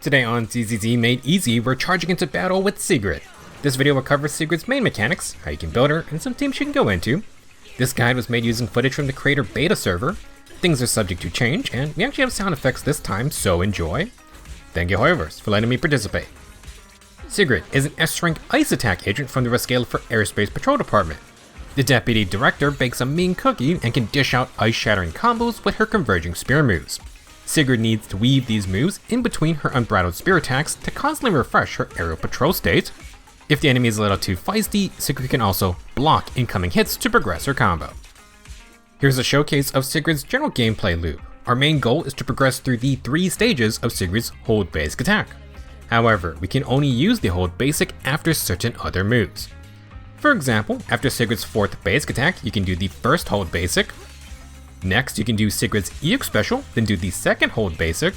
Today on ZZZ Made Easy, we're charging into battle with Sigrid. This video will cover Sigrid's main mechanics, how you can build her, and some teams you can go into. This guide was made using footage from the creator beta server. Things are subject to change, and we actually have sound effects this time, so enjoy. Thank you hoyocreators for letting me participate. Sigrid is an S-rank ice attack agent from the Rescale for Airspace Patrol Department. The deputy director bakes a mean cookie and can dish out ice-shattering combos with her Converging spear moves. Sigrid needs to weave these moves in between her Unbridled spear attacks to constantly refresh her aerial patrol state. If the enemy is a little too feisty, Sigrid can also block incoming hits to progress her combo. Here's a showcase of Sigrid's general gameplay loop. Our main goal is to progress through the 3 stages of Sigrid's hold basic attack. However, we can only use the hold basic after certain other moves. For example, after Sigrid's 4th basic attack, you can do the first hold basic. Next, you can do Sigrid's EX special, then do the second hold basic.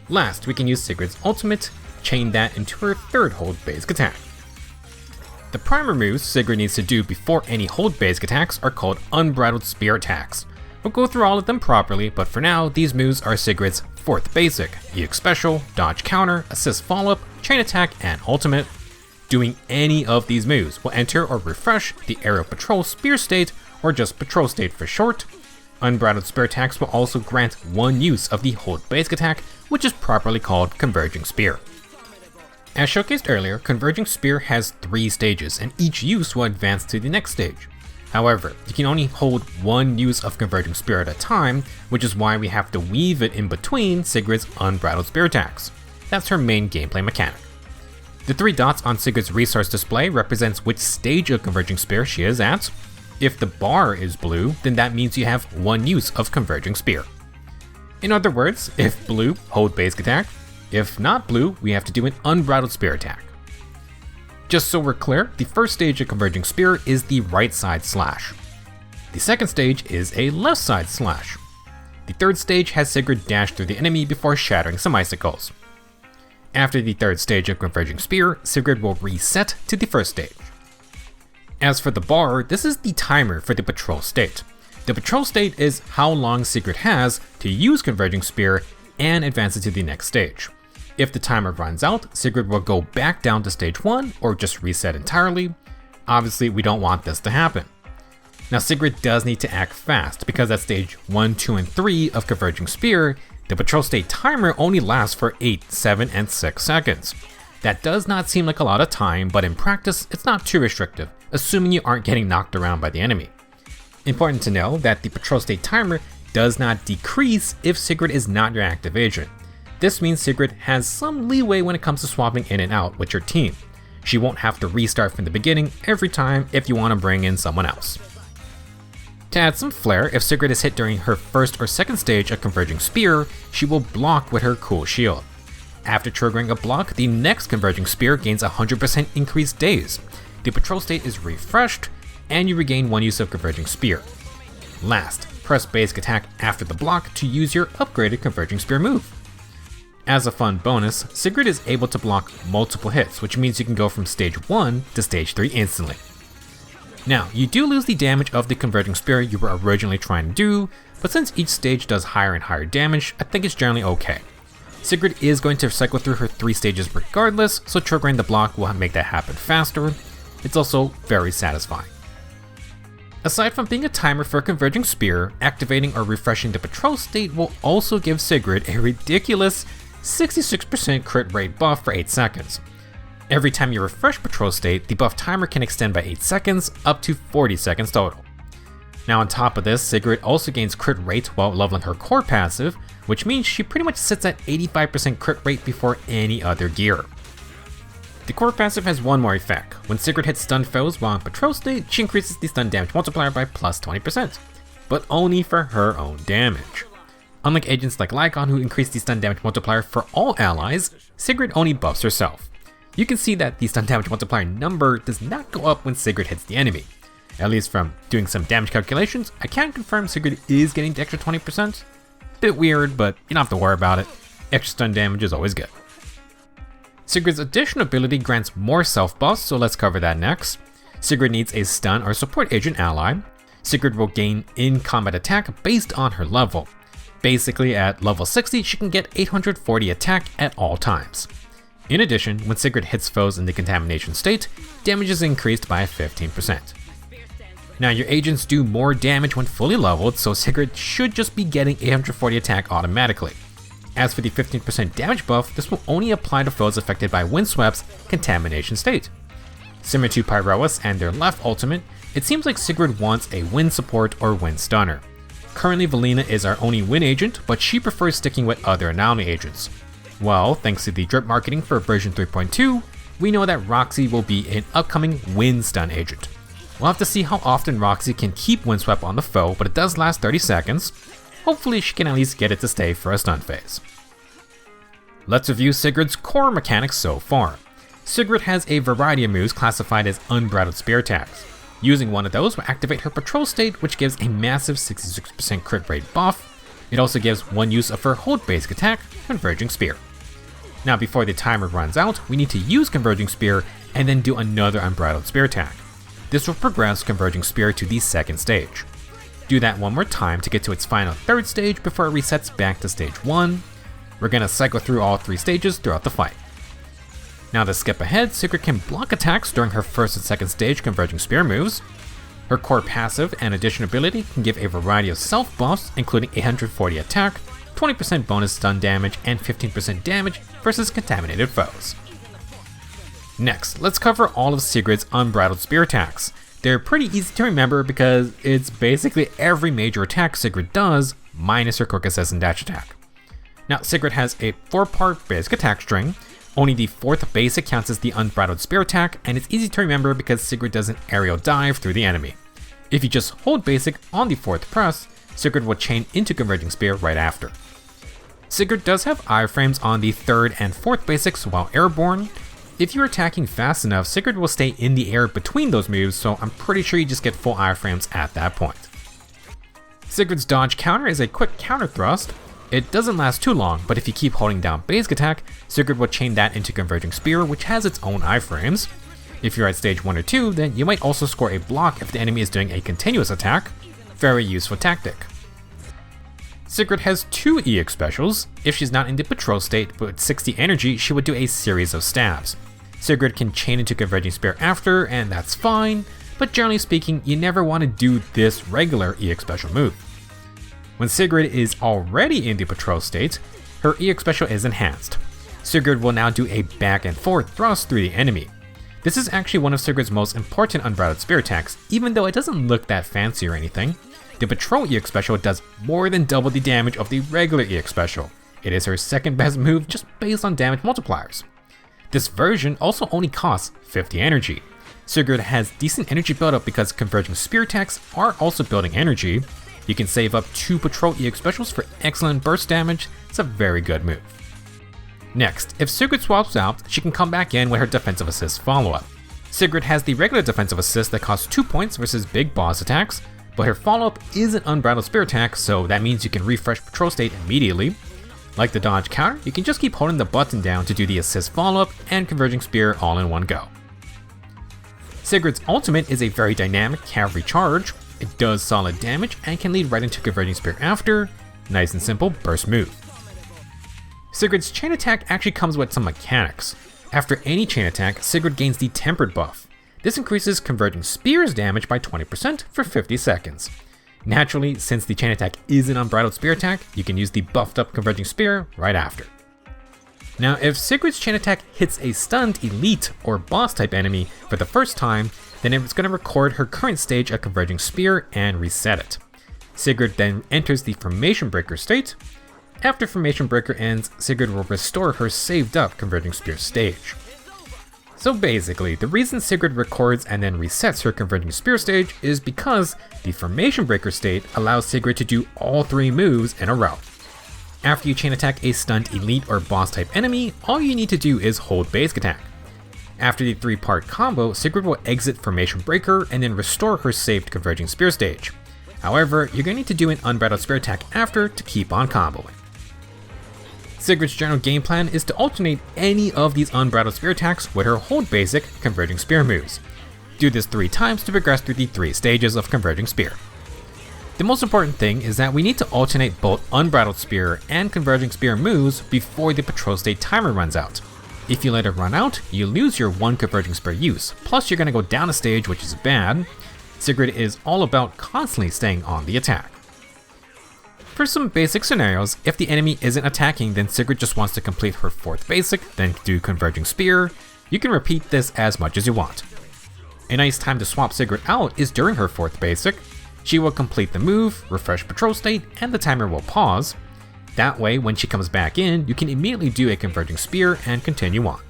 Last, we can use Sigrid's ultimate, chain that into her 3rd hold basic attack. The primer moves Sigrid needs to do before any hold basic attacks are called Unbridled spear attacks. We'll go through all of them properly, but for now, these moves are Sigrid's 4th basic, EX special, dodge counter, assist follow-up, chain attack, and ultimate. Doing any of these moves will enter or refresh the aerial patrol spear state, or just patrol state for short. Unbridled spear attacks will also grant one use of the hold basic attack, which is properly called Converging spear. As showcased earlier, Converging spear has 3 stages, and each use will advance to the next stage. However, you can only hold one use of Converging spear at a time, which is why we have to weave it in between Sigrid's Unbridled spear attacks. That's her main gameplay mechanic. The 3 dots on Sigrid's resource display represents which stage of Converging spear she is at. If the bar is blue, then that means you have one use of Converging spear. In other words, if blue, hold basic attack. If not blue, we have to do an Unbridled spear attack. Just so we're clear, the first stage of Converging spear is the right side slash. The second stage is a left side slash. The third stage has Sigrid dash through the enemy before shattering some icicles. After the third stage of Converging spear, Sigrid will reset to the first stage. As for the bar, this is the timer for the patrol state. The patrol state is how long Sigrid has to use Converging spear and advance it to the next stage. If the timer runs out, Sigrid will go back down to stage 1 or just reset entirely. Obviously, we don't want this to happen. Now, Sigrid does need to act fast because at stage 1, 2, and 3 of Converging spear, the patrol state timer only lasts for 8, 7, and 6 seconds. That does not seem like a lot of time, but in practice, it's not too restrictive, assuming you aren't getting knocked around by the enemy. Important to know that the patrol state timer does not decrease if Sigrid is not your active agent. This means Sigrid has some leeway when it comes to swapping in and out with your team. She won't have to restart from the beginning every time if you want to bring in someone else. To add some flair, if Sigrid is hit during her 1st or 2nd stage of Converging spear, she will block with her cool shield. After triggering a block, the next Converging spear gains 100% increased days. The patrol state is refreshed, and you regain one use of Converging spear. Last, press basic attack after the block to use your upgraded Converging spear move. As a fun bonus, Sigrid is able to block multiple hits, which means you can go from stage 1 to stage 3 instantly. Now, you do lose the damage of the Converging spear you were originally trying to do, but since each stage does higher and higher damage, I think it's generally okay. Sigrid is going to cycle through her 3 stages regardless, so triggering the block will make that happen faster. It's also very satisfying. Aside from being a timer for Converging spear, activating or refreshing the patrol state will also give Sigrid a ridiculous 66% crit rate buff for 8 seconds. Every time you refresh patrol state, the buff timer can extend by 8 seconds, up to 40 seconds total. Now on top of this, Sigrid also gains crit rate while leveling her core passive, which means she pretty much sits at 85% crit rate before any other gear. The core passive has one more effect. When Sigrid hits stunned foes while in patrol state, she increases the stun damage multiplier by plus 20%, but only for her own damage. Unlike agents like Lycon who increase the stun damage multiplier for all allies, Sigrid only buffs herself. You can see that the stun damage multiplier number does not go up when Sigrid hits the enemy. At least from doing some damage calculations, I can confirm Sigrid is getting the extra 20%. Bit weird, but you don't have to worry about it. Extra stun damage is always good. Sigrid's additional ability grants more self-buffs, so let's cover that next. Sigrid needs a stun or support agent ally. Sigrid will gain in-combat attack based on her level. Basically, at level 60, she can get 840 attack at all times. In addition, when Sigrid hits foes in the contamination state, damage is increased by 15%. Now, your agents do more damage when fully leveled, so Sigrid should just be getting 840 attack automatically. As for the 15% damage buff, this will only apply to foes affected by Windsweep's contamination state. Similar to Pyroas and their left ultimate, it seems like Sigrid wants a wind support or wind stunner. Currently, Valina is our only wind agent, but she prefers sticking with other anomaly agents. Well, thanks to the drip marketing for version 3.2, we know that Roxy will be an upcoming wind stun agent. We'll have to see how often Roxy can keep Windsweep on the foe, but it does last 30 seconds. Hopefully she can at least get it to stay for a stun phase. Let's review Sigrid's core mechanics so far. Sigrid has a variety of moves classified as Unbridled spear attacks. Using one of those will activate her patrol state, which gives a massive 66% crit rate buff. It also gives one use of her hold basic attack, Converging Spear. Now before the timer runs out, we need to use Converging Spear and then do another Unbridled spear attack. This will progress Converging Spear to the second stage. Do that one more time to get to its final third stage before it resets back to stage 1. We're gonna cycle through all 3 stages throughout the fight. Now to skip ahead, Sigrid can block attacks during her first and second stage Converging Spear moves. Her core passive and addition ability can give a variety of self buffs, including 840 attack, 20% bonus stun damage, and 15% damage versus contaminated foes. Next, let's cover all of Sigrid's Unbridled spear attacks. They're pretty easy to remember because it's basically every major attack Sigrid does, minus her quick assist and dash attack. Now, Sigrid has a 4-part basic attack string. Only the 4th basic counts as the Unbridled spear attack, and it's easy to remember because Sigrid does an aerial dive through the enemy. If you just hold basic on the 4th press, Sigrid will chain into Converging Spear right after. Sigrid does have iframes on the 3rd and 4th basics while airborne. If you're attacking fast enough, Sigrid will stay in the air between those moves, so I'm pretty sure you just get full iframes at that point. Sigrid's dodge counter is a quick counter thrust. It doesn't last too long, but if you keep holding down basic attack, Sigrid will chain that into Converging Spear, which has its own iframes. If you're at stage 1 or 2, then you might also score a block if the enemy is doing a continuous attack. Very useful tactic. Sigrid has 2 EX specials. If she's not in the patrol state but with 60 energy, she would do a series of stabs. Sigrid can chain into Converging Spear after, and that's fine, but generally speaking, you never want to do this regular EX special move. When Sigrid is already in the patrol state, her EX special is enhanced. Sigrid will now do a back and forth thrust through the enemy. This is actually one of Sigrid's most important Unbridled spear attacks, even though it doesn't look that fancy or anything. The patrol EX special does more than double the damage of the regular EX special. It is her second best move just based on damage multipliers. This version also only costs 50 energy. Sigrid has decent energy buildup because Converging Spear attacks are also building energy. You can save up 2 patrol EX specials for excellent burst damage. It's a very good move. Next, if Sigrid swaps out, she can come back in with her defensive assist follow-up. Sigrid has the regular defensive assist that costs 2 points versus big boss attacks, but her follow-up is an Unbridled spear attack, so that means you can refresh patrol state immediately. Like the dodge counter, you can just keep holding the button down to do the assist follow-up and Converging Spear all in one go. Sigrid's ultimate is a very dynamic cavalry charge. It does solid damage and can lead right into Converging Spear after. Nice and simple burst move. Sigrid's chain attack actually comes with some mechanics. After any chain attack, Sigrid gains the tempered buff. This increases Converging Spear's damage by 20% for 50 seconds. Naturally, since the chain attack is an Unbridled spear attack, you can use the buffed up Converging Spear right after. Now, if Sigrid's chain attack hits a stunned elite or boss type enemy for the first time, then it's going to record her current stage of Converging Spear and reset it. Sigrid then enters the Formation Breaker state. After Formation Breaker ends, Sigrid will restore her saved up Converging Spear stage. So basically, the reason Sigrid records and then resets her Converging Spear stage is because the Formation Breaker state allows Sigrid to do all 3 moves in a row. After you chain attack a stunned elite or boss type enemy, all you need to do is hold basic attack. After the 3-part combo, Sigrid will exit Formation Breaker and then restore her saved Converging Spear stage. However, you're going to need to do an Unbridled spear attack after to keep on comboing. Sigrid's general game plan is to alternate any of these Unbridled spear attacks with her hold basic Converging Spear moves. Do this 3 times to progress through the 3 stages of Converging Spear. The most important thing is that we need to alternate both Unbridled Spear and Converging Spear moves before the patrol state timer runs out. If you let it run out, you lose your one Converging Spear use, plus you're going to go down a stage, which is bad. Sigrid is all about constantly staying on the attack. For some basic scenarios, if the enemy isn't attacking, then Sigrid just wants to complete her 4th basic, then do Converging Spear. You can repeat this as much as you want. A nice time to swap Sigrid out is during her 4th basic. She will complete the move, refresh patrol state, and the timer will pause. That way, when she comes back in, you can immediately do a Converging Spear and continue on.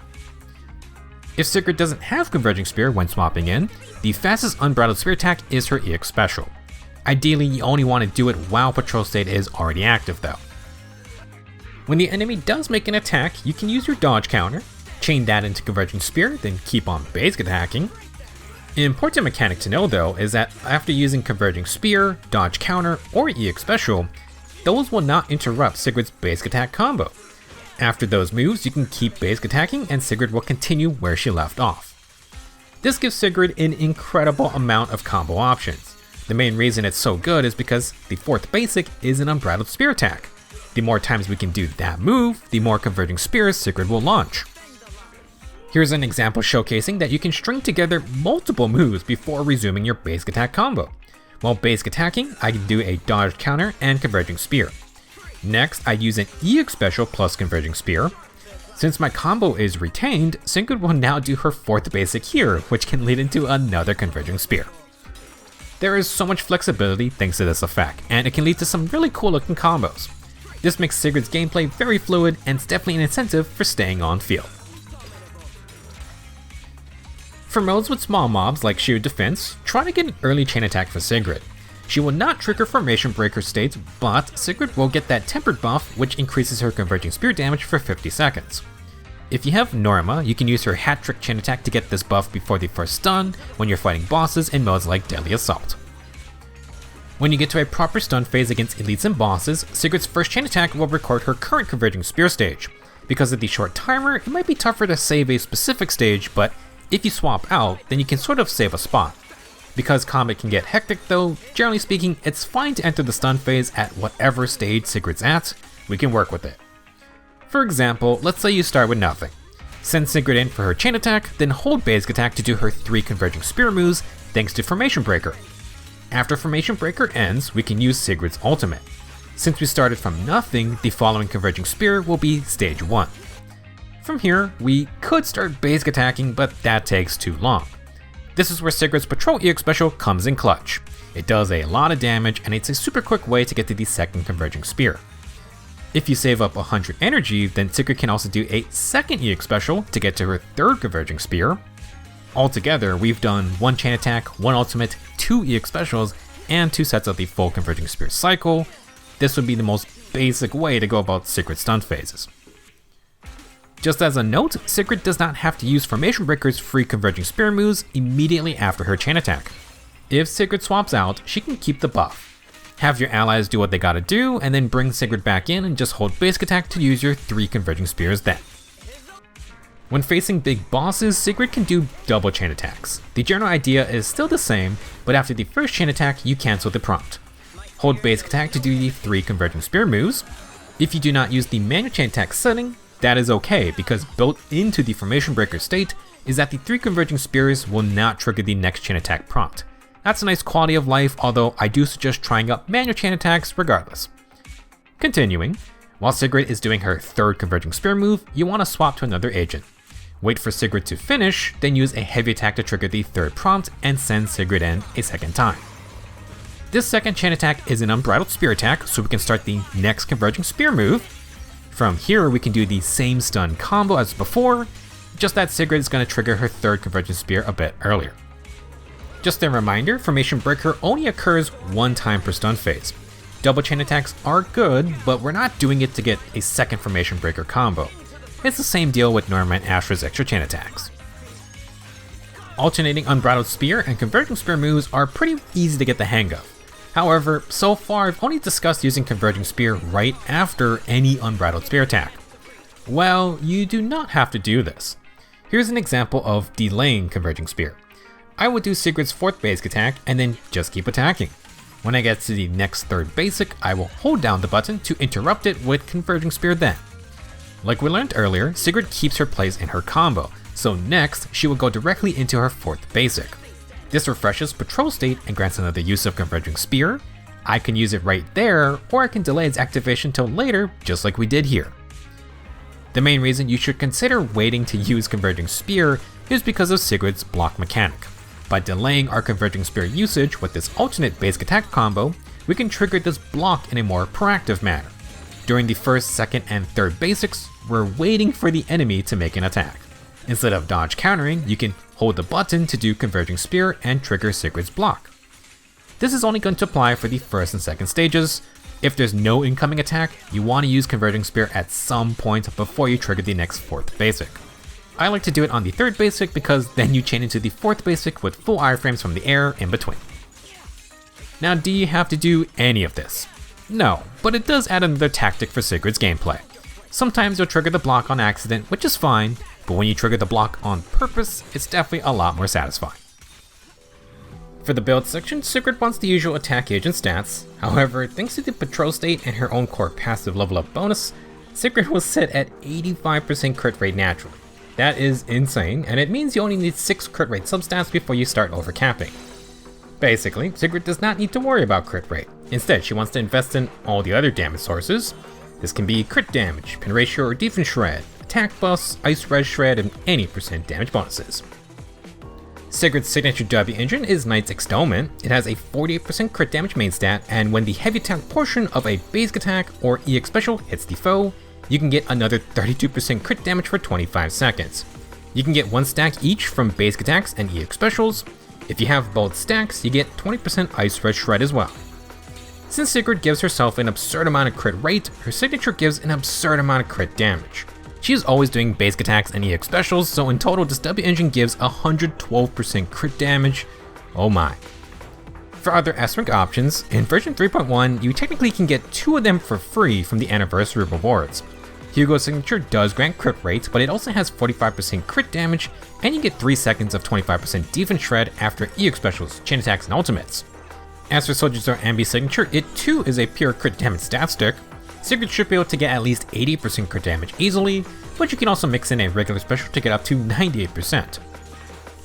If Sigrid doesn't have Converging Spear when swapping in, the fastest Unbridled Spear attack is her EX Special. Ideally, you only want to do it while patrol state is already active though. When the enemy does make an attack, you can use your dodge counter, chain that into Converging Spear, then keep on basic attacking. An important mechanic to know though is that after using Converging Spear, dodge counter, or EX Special, those will not interrupt Sigrid's basic attack combo. After those moves, you can keep basic attacking and Sigrid will continue where she left off. This gives Sigrid an incredible amount of combo options. The main reason it's so good is because the 4th basic is an Unbridled Spear attack. The more times we can do that move, the more Converging Spears Sigrid will launch. Here's an example showcasing that you can string together multiple moves before resuming your basic attack combo. While basic attacking, I can do a dodge counter and Converging Spear. Next, I use an EX Special plus Converging Spear. Since my combo is retained, Sigrid will now do her 4th basic here, which can lead into another Converging Spear. There is so much flexibility thanks to this effect, and it can lead to some really cool looking combos. This makes Sigrid's gameplay very fluid and it's definitely an incentive for staying on field. For modes with small mobs like Shield Defense, try to get an early chain attack for Sigrid. She will not trigger Formation Breaker states, but Sigrid will get that tempered buff which increases her Converging Spear damage for 50 seconds. If you have Norma, you can use her hat trick chain attack to get this buff before the first stun when you're fighting bosses in modes like Deadly Assault. When you get to a proper stun phase against elites and bosses, Sigrid's first chain attack will record her current Converging Spear stage. Because of the short timer, it might be tougher to save a specific stage, but if you swap out, then you can sort of save a spot. Because combat can get hectic though, generally speaking, it's fine to enter the stun phase at whatever stage Sigrid's at, we can work with it. For example, let's say you start with nothing. Send Sigrid in for her chain attack, then hold basic attack to do her 3 Converging Spear moves thanks to Formation Breaker. After Formation Breaker ends, we can use Sigrid's ultimate. Since we started from nothing, the following Converging Spear will be stage 1. From here, we could start basic attacking, but that takes too long. This is where Sigrid's Patrol EX Special comes in clutch. It does a lot of damage and it's a super quick way to get to the 2nd Converging Spear. If you save up 100 energy, then Sigrid can also do a 2nd EX Special to get to her 3rd Converging Spear. Altogether, we've done 1 chain attack, 1 ultimate, 2 EX Specials, and 2 sets of the full Converging Spear cycle. This would be the most basic way to go about Sigrid stun phases. Just as a note, Sigrid does not have to use Formation Breaker's free Converging Spear moves immediately after her chain attack. If Sigrid swaps out, she can keep the buff. Have your allies do what they gotta do, and then bring Sigrid back in and just hold basic attack to use your 3 Converging Spears then. When facing big bosses, Sigrid can do double chain attacks. The general idea is still the same, but after the first chain attack, you cancel the prompt. Hold basic attack to do the 3 Converging Spear moves. If you do not use the manual chain attack setting, that is okay, because built into the Formation Breaker state is that the 3 Converging Spears will not trigger the next chain attack prompt. That's a nice quality of life, although I do suggest trying out manual chain attacks regardless. Continuing, while Sigrid is doing her 3rd Converging Spear move, you want to swap to another agent. Wait for Sigrid to finish, then use a heavy attack to trigger the 3rd prompt and send Sigrid in a 2nd time. This 2nd chain attack is an Unbridled Spear attack, so we can start the next Converging Spear move. From here, we can do the same stun combo as before, just that Sigrid is going to trigger her 3rd Converging Spear a bit earlier. Just a reminder, Formation Breaker only occurs 1 time per stun phase. Double chain attacks are good, but we're not doing it to get a 2nd Formation Breaker combo. It's the same deal with Norma and Astra's extra chain attacks. Alternating Unbridled Spear and Converging Spear moves are pretty easy to get the hang of. However, so far I've only discussed using Converging Spear right after any Unbridled Spear attack. Well, you do not have to do this. Here's an example of delaying Converging Spear. I would do Sigrid's 4th basic attack and then just keep attacking. When I get to the next third basic, I will hold down the button to interrupt it with Converging Spear then. Like we learned earlier, Sigrid keeps her place in her combo, so next she will go directly into her fourth basic. This refreshes patrol state and grants another use of Converging Spear. I can use it right there, or I can delay its activation till later, just like we did here. The main reason you should consider waiting to use Converging Spear is because of Sigrid's block mechanic. By delaying our Converging Spear usage with this alternate basic attack combo, we can trigger this block in a more proactive manner. During the first, second, and third basics, we're waiting for the enemy to make an attack. Instead of dodge countering, you can hold the button to do Converging Spear and trigger Sigrid's block. This is only going to apply for the first and second stages. If there's no incoming attack, you want to use Converging Spear at some point before you trigger the next fourth basic. I like to do it on the third basic because then you chain into the fourth basic with full iframes from the air in between. Now, do you have to do any of this? No, but it does add another tactic for Sigrid's gameplay. Sometimes you'll trigger the block on accident, which is fine, but when you trigger the block on purpose, it's definitely a lot more satisfying. For the build section, Sigrid wants the usual attack agent stats. However, thanks to the patrol state and her own core passive level up bonus, Sigrid was set at 85% crit rate naturally. That is insane, and it means you only need 6 crit rate substats before you start overcapping. Basically, Sigrid does not need to worry about crit rate. Instead, she wants to invest in all the other damage sources. This can be crit damage, pin ratio or defense shred, attack buffs, ice red shred, and any percent damage bonuses. Sigrid's signature W engine is Knight's Extolment. It has a 48% crit damage main stat, and when the heavy attack portion of a basic attack or EX special hits the foe, you can get another 32% crit damage for 25 seconds. You can get 1 stack each from basic attacks and EX specials. If you have both stacks, you get 20% Ice Red Shred as well. Since Sigrid gives herself an absurd amount of crit rate, her signature gives an absurd amount of crit damage. She is always doing basic attacks and EX specials, so in total this W engine gives 112% crit damage. Oh my. For other S-Rank options, in version 3.1, you technically can get 2 of them for free from the anniversary rewards. Hugo's signature does grant crit rates, but it also has 45% crit damage, and you get 3 seconds of 25% defense shred after EX specials, chain attacks, and ultimates. As for Soldier's Ambi's signature, it too is a pure crit damage stat stick. Sigrid should be able to get at least 80% crit damage easily, but you can also mix in a regular special to get up to 98%.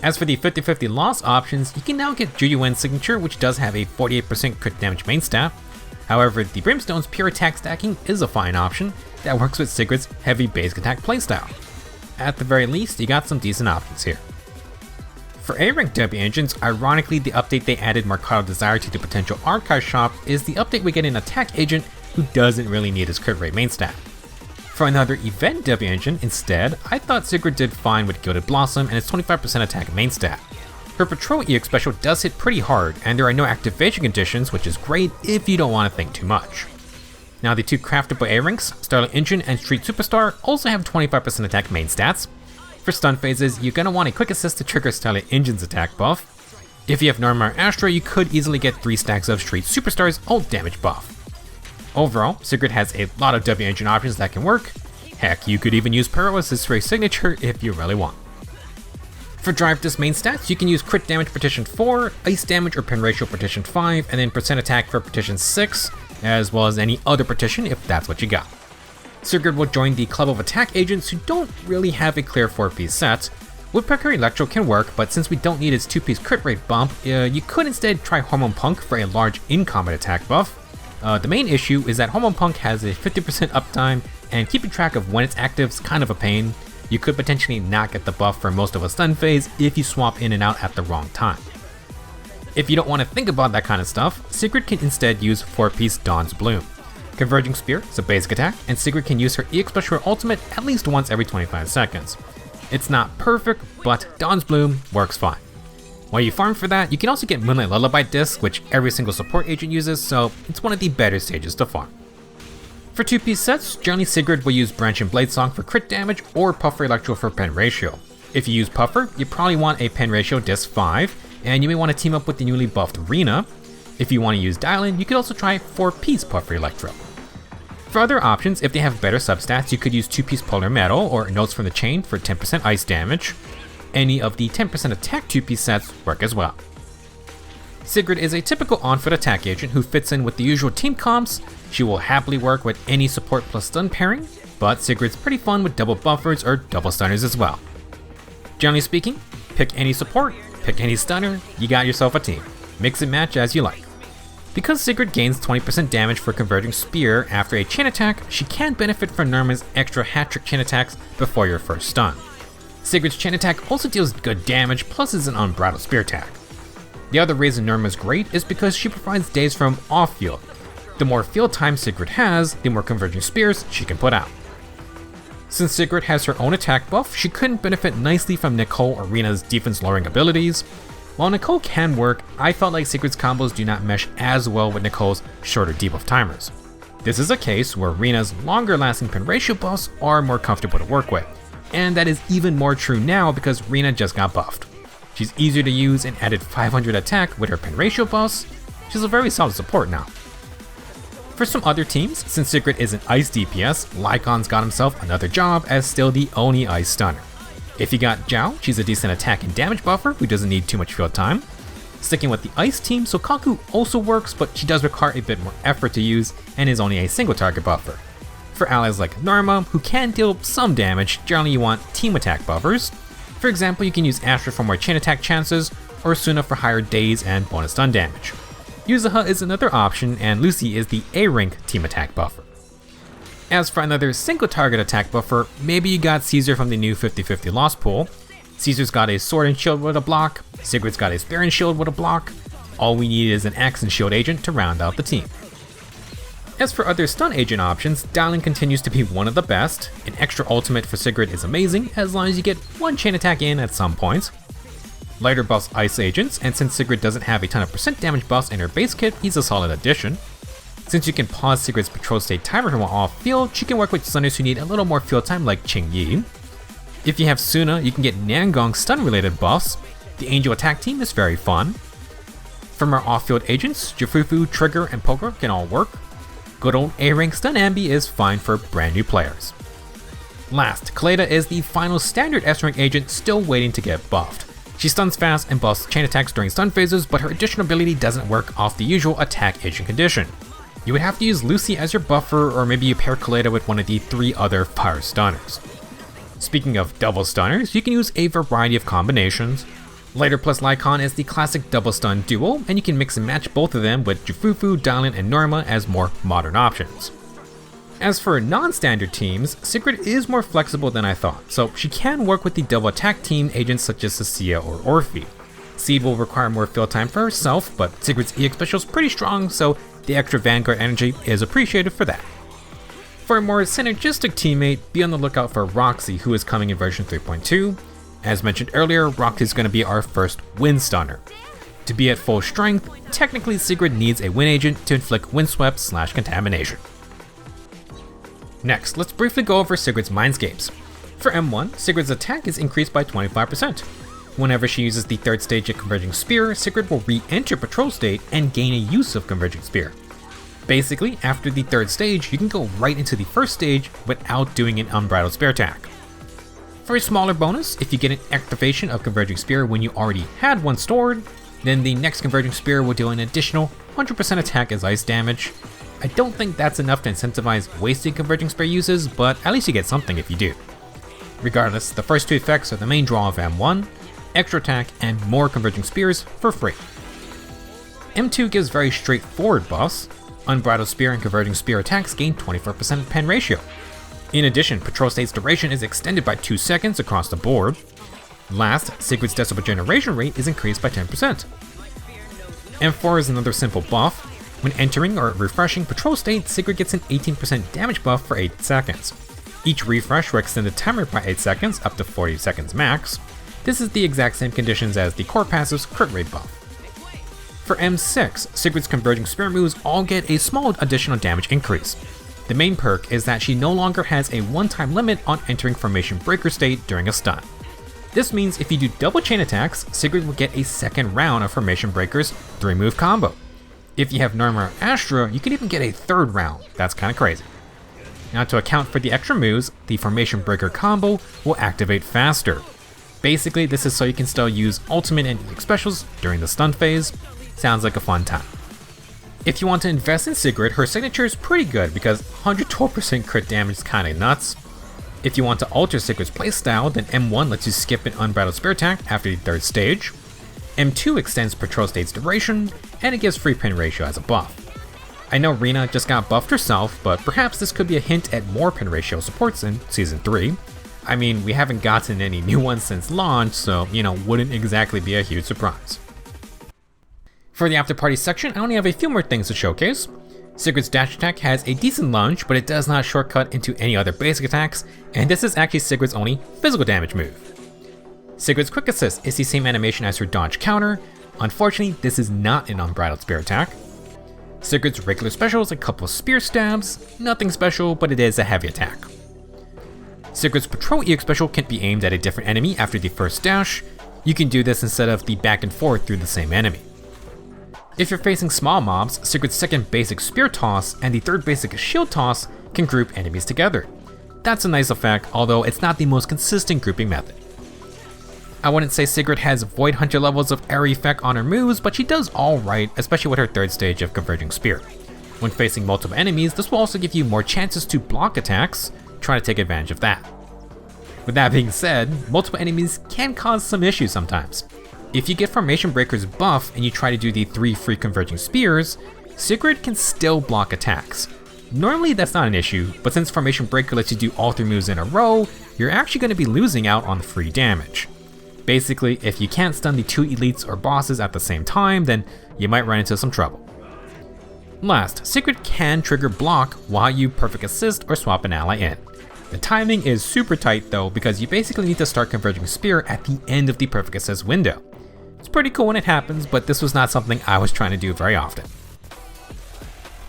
As for the 50-50 loss options, you can now get Juyuen's signature, which does have a 48% crit damage main stat. However, the Brimstone's pure attack stacking is a fine option that works with Sigrid's heavy basic attack playstyle. At the very least, you got some decent options here. For A-Rank W engines, ironically the update they added Mercado Desire to the potential archive shop is the update we get an attack agent who doesn't really need his crit rate main stat. For another event W engine, instead, I thought Sigrid did fine with Gilded Blossom and its 25% attack main stat. Her Patrol EX special does hit pretty hard, and there are no activation conditions, which is great if you don't want to think too much. Now the 2 craftable A-Ranks, Starlight Engine and Street Superstar, also have 25% attack main stats. For stun phases, you're going to want a quick assist to trigger Starlight Engine's attack buff. If you have Normal Astra, you could easily get 3 stacks of Street Superstar's ult damage buff. Overall, Sigrid has a lot of W engine options that can work. Heck, you could even use Pyrosis for a signature if you really want. For Drive Disc main stats, you can use crit damage partition 4, ice damage or pin ratio partition 5, and then percent attack for partition 6, as well as any other partition if that's what you got. Sigrid will join the club of attack agents who don't really have a clear 4-piece set. Woodpecker Electro can work, but since we don't need its 2-piece crit rate bump, you could instead try Hormone Punk for a large in-combat attack buff. The main issue is that Hormone Punk has a 50% uptime, and keeping track of when it's active is kind of a pain. You could potentially not get the buff for most of a stun phase if you swap in and out at the wrong time. If you don't want to think about that kind of stuff, Sigrid can instead use 4-piece Dawn's Bloom. Converging Spear is a basic attack, and Sigrid can use her EX special or ultimate at least once every 25 seconds. It's not perfect, but Dawn's Bloom works fine. While you farm for that, you can also get Moonlight Lullaby disc, which every single support agent uses, so it's one of the better stages to farm. For 2-piece sets, generally Sigrid will use Branch and Blade Song for crit damage or Puffer Electro for pen ratio. If you use Puffer, you probably want a pen ratio disc 5, and you may want to team up with the newly buffed Rena. If you want to use Dial-In, you could also try 4-piece Puffer Electro. For other options, if they have better substats, you could use 2-piece Polar Metal or Notes from the Chain for 10% ice damage. Any of the 10% attack 2-piece sets work as well. Sigrid is a typical on-foot attack agent who fits in with the usual team comps. She will happily work with any support plus stun pairing, but Sigrid's pretty fun with double buffers or double stunners as well. Generally speaking, pick any support, pick any stunner, you got yourself a team. Mix and match as you like. Because Sigrid gains 20% damage for Converging Spear after a chain attack, she can benefit from Norma's extra hat-trick chain attacks before your first stun. Sigrid's chain attack also deals good damage, plus is an Unbridled spear attack. The other reason Norma is great is because she provides days from off-field. The more field time Sigrid has, the more Converging Spears she can put out. Since Sigrid has her own attack buff, she couldn't benefit nicely from Nicole or Rina's defense-lowering abilities. While Nicole can work, I felt like Sigrid's combos do not mesh as well with Nicole's shorter debuff timers. This is a case where Rina's longer-lasting pen ratio buffs are more comfortable to work with, and that is even more true now because Rina just got buffed. She's easier to use and added 500 attack with her pen ratio buffs. She's a very solid support now. For some other teams, since Sigrid is an ice DPS, Lycon's got himself another job as still the only ice stunner. If you got Zhao, she's a decent attack and damage buffer who doesn't need too much field time. Sticking with the ice team, Sokaku also works, but she does require a bit more effort to use and is only a single target buffer. For allies like Norma, who can deal some damage, generally you want team attack buffers. For example, you can use Astra for more chain attack chances, or Suna for higher days and bonus stun damage. Yuzuha is another option, and Lucy is the A-rank team attack buffer. As for another single target attack buffer, maybe you got Caesar from the new 50-50 Lost Pool. Caesar's got a sword and shield with a block, Sigrid's got a spear and shield with a block. All we need is an axe and shield agent to round out the team. As for other stun agent options, Dialing continues to be one of the best. An extra ultimate for Sigrid is amazing, as long as you get one chain attack in at some point. Lighter buffs ice agents, and since Sigrid doesn't have a ton of percent damage buffs in her base kit, he's a solid addition. Since you can pause Sigrid's patrol state timer while off field, she can work with stunners who need a little more field time like Qing Yi. If you have Suna, you can get Nangong stun related buffs. The Angel attack team is very fun. From our off-field agents, Jifufu, Trigger, and Poker can all work. Good old A-rank stun Ambi is fine for brand new players. Last, Kaleda is the final standard S-rank agent still waiting to get buffed. She stuns fast and buffs chain attacks during stun phases, but her additional ability doesn't work off the usual attack agent condition. You would have to use Lucy as your buffer, or maybe you pair Kaleda with one of the 3 other fire stunners. Speaking of double stunners, you can use a variety of combinations. Lighter plus Lycon is the classic double stun duo, and you can mix and match both of them with Jifufu, Dylan, and Norma as more modern options. As for non-standard teams, Sigrid is more flexible than I thought, so she can work with the double attack team agents such as Cecilia or Orphe. Seed will require more field time for herself, but Sigrid's EX special is pretty strong, so the extra Vanguard energy is appreciated for that. For a more synergistic teammate, be on the lookout for Roxy, who is coming in version 3.2. As mentioned earlier, Roxy is going to be our first wind stunner. To be at full strength, technically Sigrid needs a wind agent to inflict windswept/contamination. Next, let's briefly go over Sigrid's Mindscapes. For M1, Sigrid's attack is increased by 25%. Whenever she uses the 3rd stage of Converging Spear, Sigrid will re-enter Patrol State and gain a use of Converging Spear. Basically, after the 3rd stage, you can go right into the 1st stage without doing an Unbridled Spear attack. For a smaller bonus, if you get an activation of Converging Spear when you already had one stored, then the next Converging Spear will deal an additional 100% attack as ice damage. I don't think that's enough to incentivize wasted Converging Spear uses, but at least you get something if you do. Regardless, the first 2 effects are the main draw of M1, extra attack, and more Converging Spears for free. M2 gives very straightforward buffs. Unbridled Spear and Converging Spear attacks gain 24% pen ratio. In addition, Patrol State's duration is extended by 2 seconds across the board. Last, Sigrid's decibel generation rate is increased by 10%. M4 is another simple buff. When entering or refreshing Patrol State, Sigrid gets an 18% damage buff for 8 seconds. Each refresh will extend the timer by 8 seconds, up to 40 seconds max. This is the exact same conditions as the core passive's crit rate buff. For M6, Sigrid's Converging Spear moves all get a small additional damage increase. The main perk is that she no longer has a one-time limit on entering Formation Breaker state during a stun. This means if you do double chain attacks, Sigrid will get a second round of Formation Breakers 3-move combo. If you have Norma or Astra, you can even get a 3rd round. That's kinda crazy. Now to account for the extra moves, the Formation Breaker combo will activate faster. Basically, this is so you can still use ultimate and EX specials during the stun phase. Sounds like a fun time. If you want to invest in Sigrid, her signature is pretty good because 112% crit damage is kinda nuts. If you want to alter Sigrid's playstyle, then M1 lets you skip an Unbridled spear attack after the 3rd stage, M2 extends patrol state's duration, and it gives free pin ratio as a buff. I know Rena just got buffed herself, but perhaps this could be a hint at more pin ratio supports in Season 3. I mean, we haven't gotten any new ones since launch, so, wouldn't exactly be a huge surprise. For the after party section, I only have a few more things to showcase. Sigrid's dash attack has a decent lunge, but it does not shortcut into any other basic attacks, and this is actually Sigrid's only physical damage move. Sigrid's quick assist is the same animation as her dodge counter. Unfortunately, this is not an Unbridled spear attack. Sigrid's regular special is a couple of spear stabs, nothing special, but it is a heavy attack. Sigrid's Patrol EX special can be aimed at a different enemy after the first dash. You can do this instead of the back and forth through the same enemy. If you're facing small mobs, Sigrid's 2nd basic spear toss and the 3rd basic shield toss can group enemies together. That's a nice effect, although it's not the most consistent grouping method. I wouldn't say Sigrid has Void Hunter levels of area effect on her moves, but she does alright, especially with her 3rd stage of Converging Spear. When facing multiple enemies, this will also give you more chances to block attacks. Try to take advantage of that. With that being said, multiple enemies can cause some issues sometimes. If you get Formation Breaker's buff and you try to do the 3 free Converging Spears, Sigrid can still block attacks. Normally that's not an issue, but since Formation Breaker lets you do all 3 moves in a row, you're actually going to be losing out on the free damage. Basically, if you can't stun the 2 elites or bosses at the same time, then you might run into some trouble. Last, Sigrid can trigger block while you perfect assist or swap an ally in. The timing is super tight though, because you basically need to start Converging Spear at the end of the perfect assist window. It's pretty cool when it happens, but this was not something I was trying to do very often.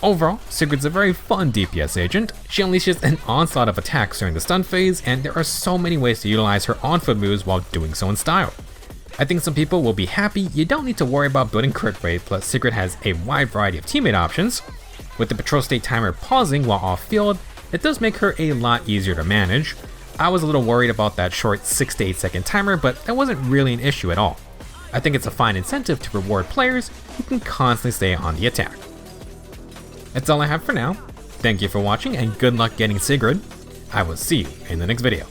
Overall, Sigrid's a very fun DPS agent. She unleashes an onslaught of attacks during the stun phase, and there are so many ways to utilize her on-foot moves while doing so in style. I think some people will be happy you don't need to worry about building crit rate, plus Sigrid has a wide variety of teammate options. With the patrol state timer pausing while off-field, it does make her a lot easier to manage. I was a little worried about that short 6 to 8 second timer, but that wasn't really an issue at all. I think it's a fine incentive to reward players who can constantly stay on the attack. That's all I have for now. Thank you for watching and good luck getting Sigrid. I will see you in the next video.